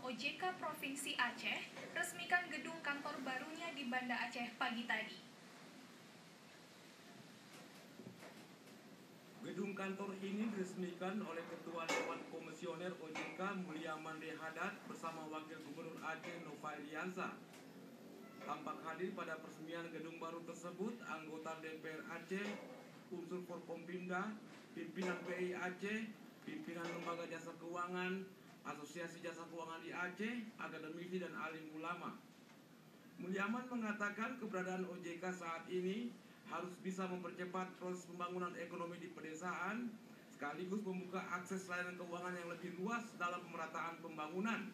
OJK Provinsi Aceh resmikan gedung kantor barunya di Banda Aceh pagi tadi. Gedung kantor ini diresmikan oleh Ketua Dewan Komisioner OJK Mulyaman Haddad bersama Wakil Gubernur Aceh Nova Iriansa. Tampak hadir pada peresmian gedung baru tersebut anggota DPR Aceh, unsur Forkompimda, pimpinan BI Aceh, pimpinan Lembaga Jasa Keuangan, Asosiasi Jasa Keuangan di Aceh, akademisi dan alim ulama. Mulyaman mengatakan keberadaan OJK saat ini harus bisa mempercepat proses pembangunan ekonomi di pedesaan, sekaligus membuka akses layanan keuangan yang lebih luas dalam pemerataan pembangunan.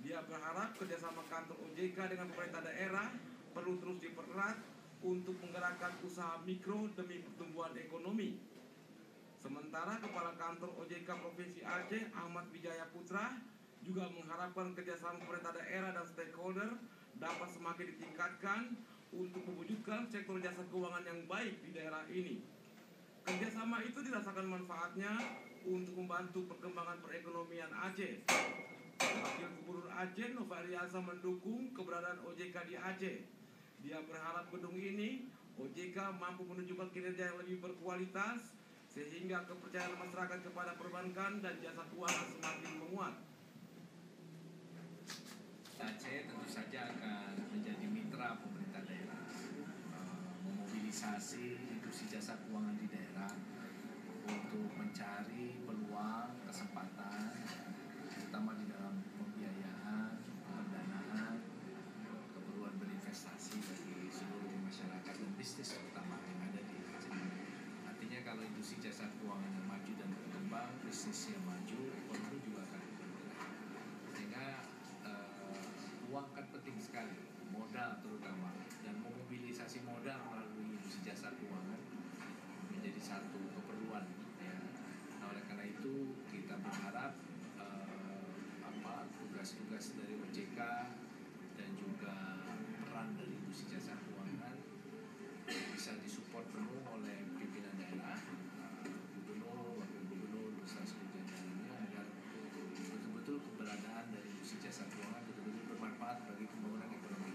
Dia berharap kerjasama kantor OJK dengan pemerintah daerah perlu terus dipererat untuk menggerakkan usaha mikro demi pertumbuhan ekonomi. Sementara Kepala Kantor OJK Provinsi Aceh Ahmad Wijaya Putra juga mengharapkan kerjasama pemerintah daerah dan stakeholder dapat semakin ditingkatkan untuk mewujudkan sektor jasa keuangan yang baik di daerah ini. Kerjasama itu dirasakan manfaatnya untuk membantu perkembangan perekonomian Aceh. Wakil Gubernur Aceh Nova Iriansa mendukung keberadaan OJK di Aceh. Dia berharap gedung ini OJK mampu menunjukkan kinerja yang lebih berkualitas sehingga kepercayaan masyarakat kepada perbankan dan jasa keuangan semakin menguat. Aceh tentu saja akan menjadi mitra pemerintah daerah, memobilisasi industri jasa keuangan di daerah untuk mencari peluang, kesempatan, terutama di dalam pembiayaan, pendanaan, keperluan berinvestasi bagi seluruh masyarakat dan bisnis terutama yang ada di Aceh. Artinya kalau industri jasa keuangan yang maju dan berkembang, bisnis yang maju, ekonomi juga akan bergerak. Sehingga uang kan penting sekali, modal terutama, dan memobilisasi modal melalui industri jasa keuangan menjadi satu keperluan. Ya. Nah, oleh karena itu kita berharap tugas-tugas dari OJK dan juga peran dari industri jasa keuangan bisa disupport penuh oleh pimpinan daerah, gubernur, wakil gubernur, beserta seluruh jajarannya agar betul-betul keberadaan dari industri jasa keuangan betul-betul bermanfaat bagi pembangunan ekonomi.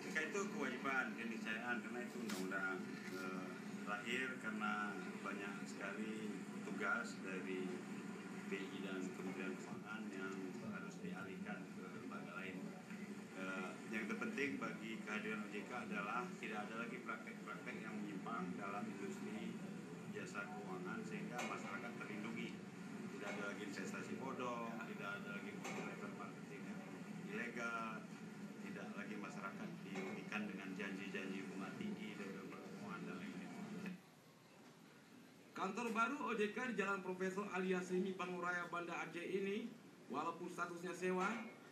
Jika itu kewajiban, keniscayaan, karena itu undang-undang lahir karena banyak sekali tugas dari BI dan Kementerian Keuangan yang harus dialihkan ke lembaga lain. Yang terpenting bagi kehadiran OJK adalah tidak ada lagi praktek-praktek yang menyimpang dalam industri jasa keuangan sehingga masyarakat terlindungi. Tidak ada lagi investasi bodong, tidak ada lagi level marketing yang ilegal, tidak lagi masyarakat dirugikan dengan janji-janji bunga tinggi dari lembaga keuangan dan lain-lain. Kantor baru OJK di Jalan Profesor Ali Hasimi Panguraya Banda Aceh ini, walaupun statusnya sewa,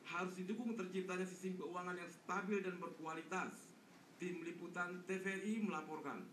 harus didukung terciptanya sistem keuangan yang stabil dan berkualitas. Tim Liputan TVRI melaporkan.